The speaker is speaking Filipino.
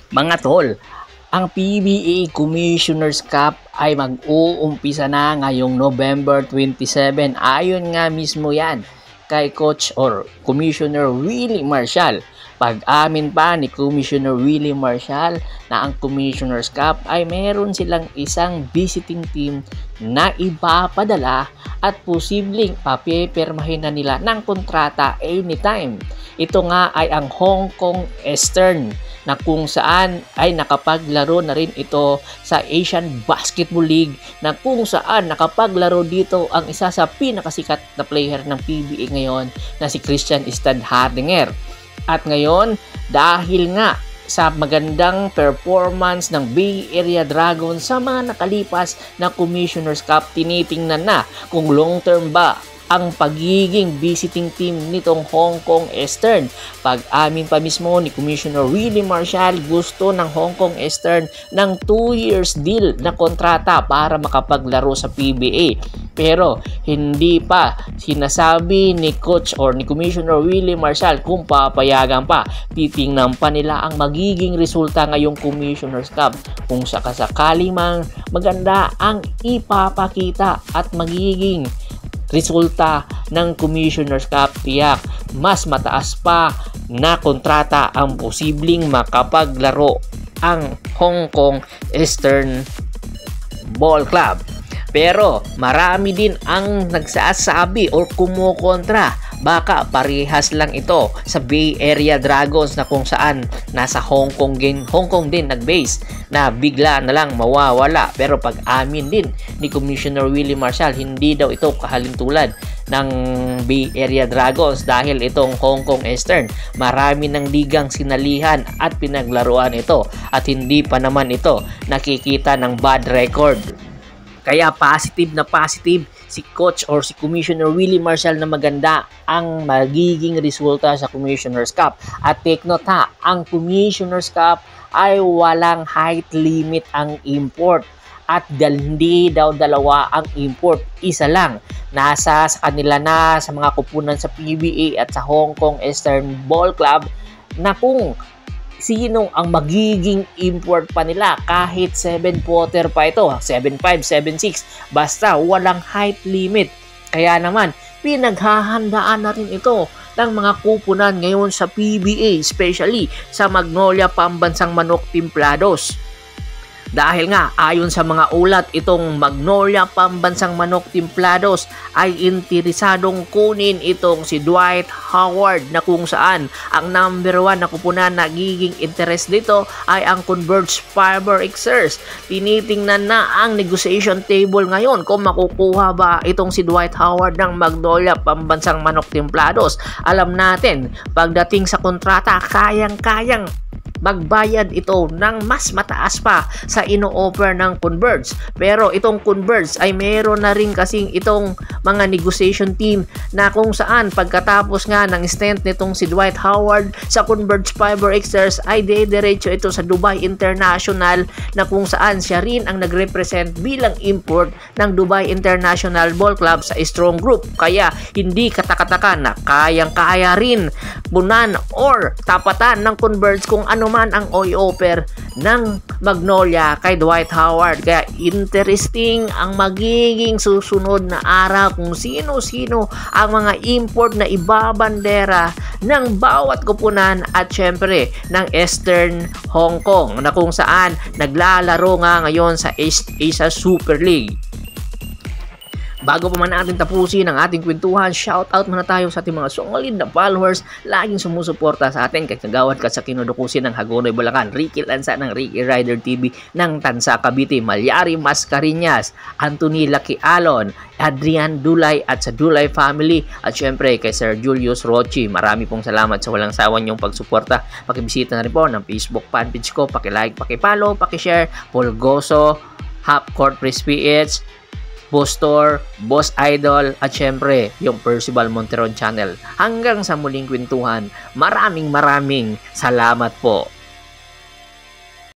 Mga tol, ang PBA Commissioner's Cup ay mag-uumpisa na ngayong November 27. Ayon nga mismo yan kay Coach or Commissioner Willie Marcial. Pag-amin pa ni Commissioner Willie Marcial na ang Commissioner's Cup ay meron silang isang visiting team na ipapadala at posibleng papepermahin na nila ng kontrata anytime. Ito nga ay ang Hong Kong Eastern na kung saan ay nakapaglaro na rin ito sa Asian Basketball League, na kung saan nakapaglaro dito ang isa sa pinakasikat na player ng PBA ngayon na si Christian Stadhardinger. At ngayon, dahil nga sa magandang performance ng Bay Area Dragons sa mga nakalipas na Commissioner's Cup, tinitingnan na kung long-term ba ang pagiging visiting team nitong Hong Kong Eastern. Pag-amin pa mismo ni Commissioner Willie Marcial, gusto ng Hong Kong Eastern ng 2 years deal na kontrata para makapaglaro sa PBA. Pero hindi pa sinasabi ni Coach or ni Commissioner Willie Marcial kung papayagan pa. Titingnan pa nila ang magiging resulta ngayong Commissioner's Cup. Kung sakasakali mang maganda ang ipapakita at magiging resulta ng Commissioner's Cup, tiyak mas mataas pa na kontrata ang posibleng makapaglaro ang Hong Kong Eastern Ball Club. Pero marami din ang nagsasabi o kumukontra, baka parehas lang ito sa Bay Area Dragons na kung saan nasa Hong Kong din nag-base, na bigla na lang mawawala. Pero pag-amin din ni Commissioner Willie Marcial, hindi daw ito kahalintulad ng Bay Area Dragons dahil itong Hong Kong Eastern marami ng ligang sinalihan at pinaglaruan ito at hindi pa naman ito nakikita ng bad record. Kaya positive na positive si Coach or si Commissioner Willie Marcial na maganda ang magiging resulta sa Commissioner's Cup. At take note ha, ang Commissioner's Cup ay walang height limit ang import. At hindi daw dalawa ang import, isa lang. Nasa sa kanila na sa mga kupunan sa PBA at sa Hong Kong Eastern Ball Club na kung sino ang magiging import pa nila, kahit 7-footer pa ito, 7'5", 7'6", basta walang height limit. Kaya naman, pinaghahandaan na rin ito ng mga kupunan ngayon sa PBA, especially sa Magnolia Pambansang Manok Timplados. Dahil nga ayon sa mga ulat, itong Magnolia Pambansang Manok Timplados ay interesadong kunin itong si Dwight Howard, na kung saan ang number 1 na kupunan na nagiging interest dito ay ang Converge Fiber Xers. Tinitingnan na ang negotiation table ngayon kung makukuha ba itong si Dwight Howard ng Magnolia Pambansang Manok Timplados. Alam natin, pagdating sa kontrata, kayang-kayang magbayad ito ng mas mataas pa sa ino-offer ng Converge. Pero itong Converge ay meron na rin kasing itong mga negotiation team na kung saan pagkatapos nga ng stint nitong si Dwight Howard sa Converge Fiber Xers ay dediretso ito sa Dubai International, na kung saan siya rin ang nagrepresent bilang import ng Dubai International Ball Club sa Strong Group. Kaya hindi katakataka na kayang-kaya rin bunan or tapatan ng Converge kung ano man ang offer ng Magnolia kay Dwight Howard. Kaya interesting ang magiging susunod na araw kung sino-sino ang mga import na ibabandera ng bawat kupunan at syempre ng Eastern Hong Kong, na kung saan naglalaro nga ngayon sa Asia Super League. Bago pa man natin tapusin ang ating kwentuhan, shoutout muna tayo sa ating mga solid na followers, laging sumusuporta sa atin, kahit nagawad ka sa kinudukusin ng Hagonoy Bulacan, Ricky Lanza ng Ricky Rider TV ng Tansa Cavite, Malyari Mascarinas, Anthony Lucky Alon, Adrian Dulay at sa Dulay family, at syempre kay Sir Julius Rochi. Marami pong salamat sa walang sawa niyong pagsuporta. Pakibisita na rin po ng Facebook fanpage ko, pakilike, pakipollow, pakishare. Polgoso, Half Court Press PH, Boss Boss Idol, at syempre yung Percival Monteron channel. Hanggang sa muling kwentuhan, maraming salamat po.